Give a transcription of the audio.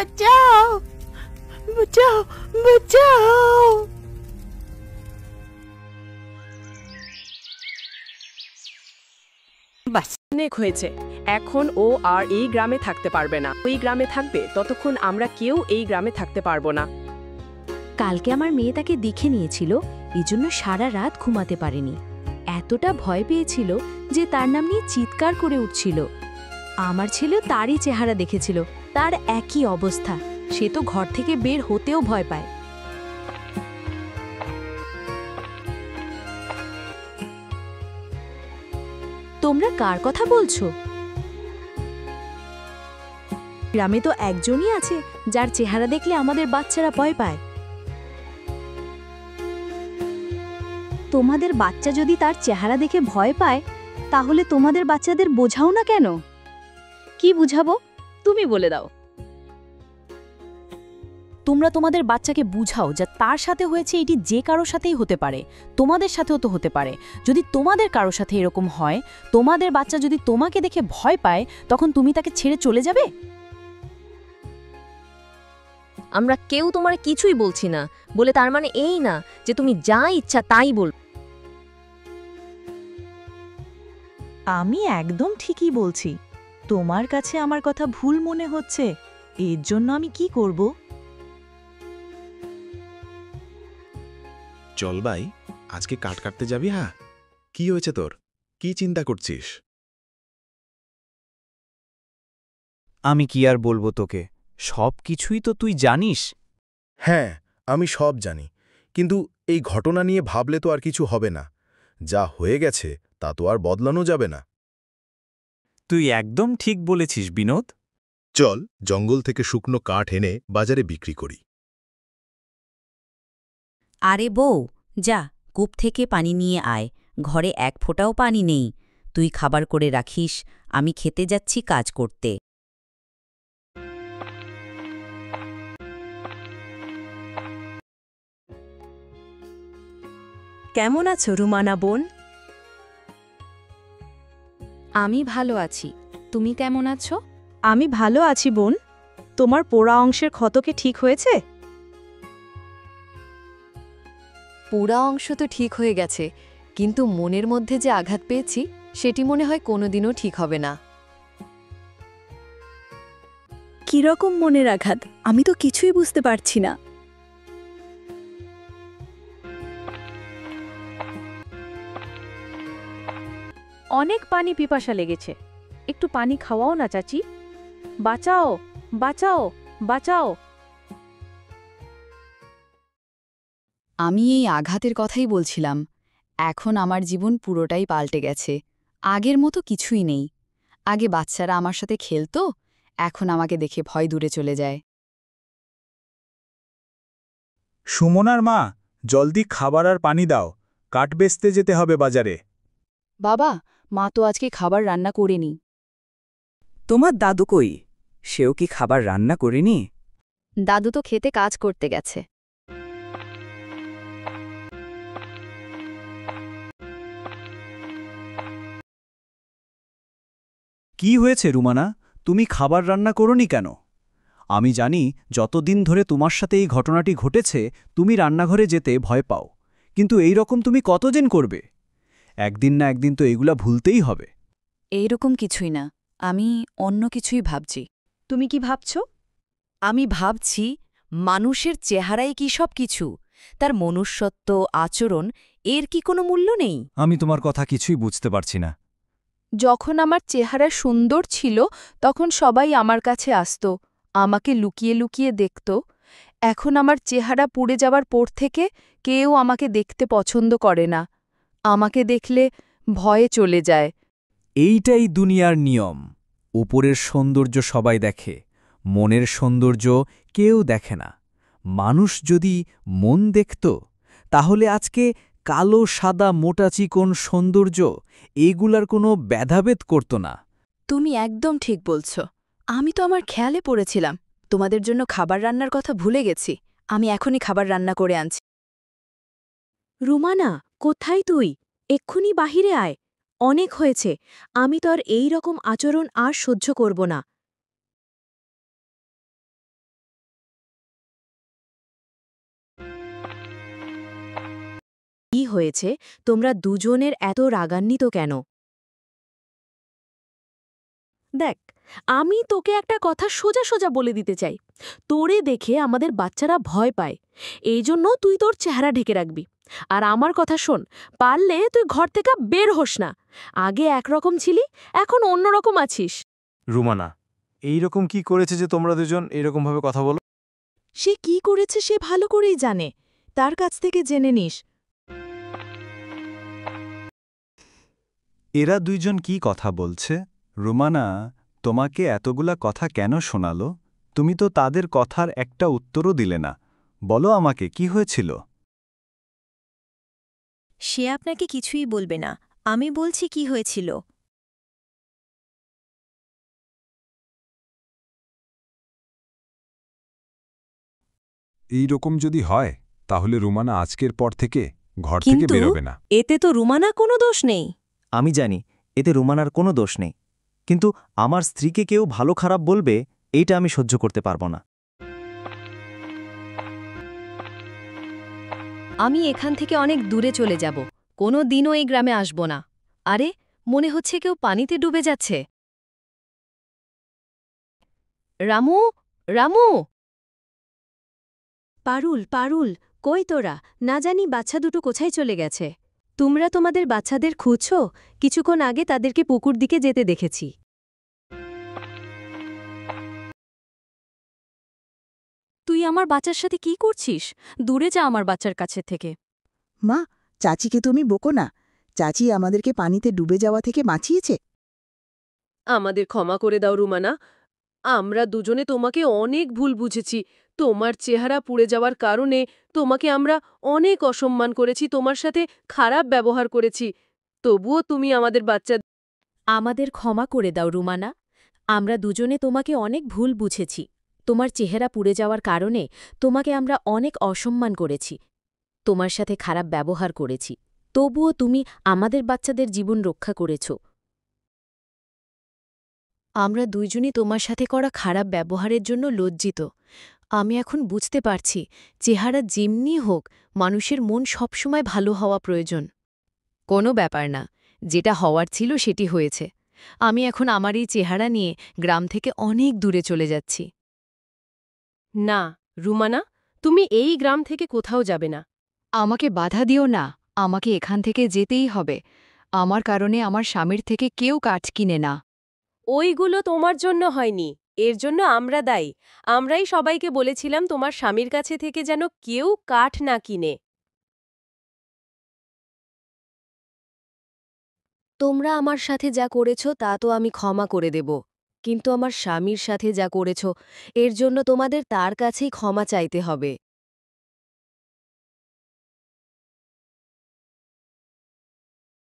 বাঁচাও, বাঁচাও, বাঁচাও। বাস, অনেক হয়েছে। এখন ও আর এই গ্রামে থাকতে পারবে না। ওই গ্রামে থাকবে ততক্ষণ আমরা কেউ এই গ্রামে থাকতে পারবো না। কালকে আমার মেয়ে তাকে দেখে নিয়েছিল, এজন্য সারা রাত ঘুমাতে পারেনি। এতটা ভয় পেয়েছিল যে তার নাম নিয়ে চিৎকার করে উঠছিল। আমার ছেলেও তারই চেহারা দেখেছিল, তার একই অবস্থা। সে তো ঘর থেকে বের হতেও ভয় পায়। তোমরা কার কথা বলছো? গ্রামে তো একজনই আছে যার চেহারা দেখলে আমাদের বাচ্চারা ভয় পায়। তোমাদের বাচ্চা যদি তার চেহারা দেখে ভয় পায়, তাহলে তোমাদের বাচ্চাদের বোঝাও না কেন? কি বুঝাবো? তুমি বলে দাও। তোমরা তোমাদের বাচ্চাকে বুঝাও যে তার সাথে হয়েছে, এটি যে কারোর সাথেই হতে পারে, তোমাদের সাথেও তো হতে পারে। যদি তোমাদের কারোর সাথে এরকম হয়, তোমাদের বাচ্চা যদি তোমাকে দেখে ভয় পায়, তখন তুমি তাকে ছেড়ে চলে যাবে? আমরা কেউ তোমার কিছুই বলছি না বলে তার মানে এই না যে তুমি যা ইচ্ছা তাই বল। আমি একদম ঠিকই বলছি। তোমার কাছে আমার কথা ভুল মনে হচ্ছে, এর জন্য আমি কি করব? চল ভাই, আজকে কাঠ কাটতে যাবি? হ্যাঁ, কি হয়েছে তোর? কি চিন্তা করছিস? আমি কি আর বলবো তোকে, সব কিছুই তো তুই জানিস। হ্যাঁ, আমি সব জানি, কিন্তু এই ঘটনা নিয়ে ভাবলে তো আর কিছু হবে না। যা হয়ে গেছে তা তো আর বদলানো যাবে না। তুই একদম ঠিক বলেছিস বিনোদ। চল জঙ্গল থেকে শুকনো কাঠ এনে বাজারে বিক্রি করি। আরে বউ, যা কূপ থেকে পানি নিয়ে আয়। ঘরে এক ফোঁটাও পানি নেই। তুই খাবার করে রাখিস, আমি খেতে যাচ্ছি কাজ করতে। কেমন আছো রুমানা বোন? আমি ভালো আছি, তুমি কেমন আছো? আমি ভালো আছি বোন। তোমার পোড়া অংশের ক্ষত কি ঠিক হয়েছে? পুরা অংশ তো ঠিক হয়ে গেছে, কিন্তু মনের মধ্যে যে আঘাত পেয়েছি সেটি মনে হয় কোনোদিনও ঠিক হবে না। কিরকম মনের আঘাত? আমি তো কিছুই বুঝতে পারছি না। অনেক পানি পিপাসা লেগেছে, একটু পানি খাওয়াও না চাচি। বাঁচাও, বাঁচাও, বাঁচাও। আমি এই আঘাতের কথাই বলছিলাম। এখন আমার জীবন পুরোটাই পাল্টে গেছে। আগের মতো কিছুই নেই। আগে বাচ্চারা আমার সাথে খেলতো, এখন আমাকে দেখে ভয় দূরে চলে যায়। সুমনার মা, জলদি খাবার আর পানি দাও, কাঠ বেচতে যেতে হবে বাজারে। বাবা, মা তো আজকে খাবার রান্না করেনি। তোমার দাদু কই? সেও কি খাবার রান্না করেনি? দাদু তো খেতে কাজ করতে গেছে। কি হয়েছে রুমানা, তুমি খাবার রান্না করোনি কেন? আমি জানি যতদিন ধরে তোমার সাথে এই ঘটনাটি ঘটেছে তুমি রান্নাঘরে যেতে ভয় পাও, কিন্তু এই রকম তুমি কতদিন করবে? একদিন না একদিন তো এগুলা ভুলতেই হবে। এইরকম কিছুই না, আমি অন্য কিছুই ভাবছি। তুমি কি ভাবছো? আমি ভাবছি মানুষের চেহারাই কি সব কিছু? তার মনুষ্যত্ব, আচরণ, এর কি কোনো মূল্য নেই? আমি তোমার কথা কিছুই বুঝতে পারছি না। যখন আমার চেহারা সুন্দর ছিল তখন সবাই আমার কাছে আসত, আমাকে লুকিয়ে লুকিয়ে দেখত। এখন আমার চেহারা পুড়ে যাওয়ার পর থেকে কেউ আমাকে দেখতে পছন্দ করে না। আমাকে দেখলে ভয়ে চলে যায়। এইটাই দুনিয়ার নিয়ম। উপরের সৌন্দর্য সবাই দেখে, মনের সৌন্দর্য কেউ দেখে না। মানুষ যদি মন দেখত, তাহলে আজকে কালো সাদা মোটা চিকন সৌন্দর্য এগুলার কোনো ভেদাভেদ করত না। তুমি একদম ঠিক বলছ। আমি তো আমার খেয়ালে পড়েছিলাম। তোমাদের জন্য খাবার রান্নার কথা ভুলে গেছি। আমি এখনই খাবার রান্না করে আনছি। রুমানা, কোথায় তুই? এক্ষুনি বাহিরে আয়। অনেক হয়েছে, আমি তো আর এই রকম আচরণ আর সহ্য করব না। কি হয়েছে, তোমরা দুজনের এত রাগান্বিত কেন? দেখ, আমি তোকে একটা কথা সোজা সোজা বলে দিতে চাই। তোরে দেখে আমাদের বাচ্চারা ভয় পায়, এই জন্য তুই তোর চেহারা ঢেকে রাখবি। আর আমার কথা শোন, পারলে তুই ঘর থেকে বের হোস না। আগে একরকম ছিলি, এখন অন্যরকম আছিস। রুমানা, এইরকম কি করেছে যে তোমরা দুজন এরকমভাবে কথা বলো? সে কি করেছে সে ভালো করেই জানে, তার কাছ থেকে জেনে নিস। এরা দুইজন কি কথা বলছে? রুমানা, তোমাকে এতগুলা কথা কেন শোনালো? তুমি তো তাদের কথার একটা উত্তরও দিলে না। বলো আমাকে, কি হয়েছিল? সে আপনাকে কিছুই বলবে না, আমি বলছি কি হয়েছিল। এই রকম যদি হয় তাহলে রুমানা আজকের পর থেকে ঘর থেকে বেরোবে না। এতে তো রুমানা কোনো দোষ নেই। আমি জানি এতে রুমানার কোনো দোষ নেই, কিন্তু আমার স্ত্রীকে কেউ ভালো খারাপ বলবে, এইটা আমি সহ্য করতে পারবো না। আমি এখান থেকে অনেক দূরে চলে যাব, কোনো দিনও এই গ্রামে আসব না। আরে, মনে হচ্ছে কেউ পানিতে ডুবে যাচ্ছে। রামু, রামু! পারুল, পারুল, কই তোরা? না জানি বাচ্চা দুটো কোথায় চলে গেছে। তোমরা তোমাদের বাচ্চাদের খুঁজছো? কিছুক্ষণ আগে তাদেরকে পুকুর দিকে যেতে দেখেছি। তুই আমার বাচ্চার সাথে কি করছিস? দূরে যা আমার বাচ্চার কাছে থেকে। মা, চাচিকে তুমি বকো না। চাচি আমাদেরকে পানিতে ডুবে যাওয়া থেকে বাঁচিয়েছে। আমাদের ক্ষমা করে দাও রুমানা, আমরা দুজনে তোমাকে অনেক ভুল বুঝেছি। তোমার চেহারা পুড়ে যাওয়ার কারণে তোমাকে আমরা অনেক অসম্মান করেছি, তোমার সাথে খারাপ ব্যবহার করেছি। তবুও তুমি আমাদের বাচ্চা। আমাদের ক্ষমা করে দাও রুমানা, আমরা দুজনে তোমাকে অনেক ভুল বুঝেছি। তোমার চেহারা পুড়ে যাওয়ার কারণে তোমাকে আমরা অনেক অসম্মান করেছি, তোমার সাথে খারাপ ব্যবহার করেছি। তবুও তুমি আমাদের বাচ্চাদের জীবন রক্ষা করেছ। আমরা দুইজনই তোমার সাথে করা খারাপ ব্যবহারের জন্য লজ্জিত। আমি এখন বুঝতে পারছি, চেহারা যেমনি হোক, মানুষের মন সবসময় ভালো হওয়া প্রয়োজন। কোনো ব্যাপার না, যেটা হওয়ার ছিল সেটি হয়েছে। আমি এখন আমার এই চেহারা নিয়ে গ্রাম থেকে অনেক দূরে চলে যাচ্ছি। না রুমানা, তুমি এই গ্রাম থেকে কোথাও যাবে না। আমাকে বাধা দিও না, আমাকে এখান থেকে যেতেই হবে। আমার কারণে আমার স্বামীর থেকে কেউ কাঠ কিনে না। ওইগুলো তোমার জন্য হয়নি, এর জন্য আমরা দায়ী। আমরাই সবাইকে বলেছিলাম তোমার স্বামীর কাছে থেকে যেন কেউ কাঠ না কিনে। তোমরা আমার সাথে যা করেছ তা তো আমি ক্ষমা করে দেব, কিন্তু আমার স্বামীর সাথে যা করেছ এর জন্য তোমাদের তার কাছেই ক্ষমা চাইতে হবে।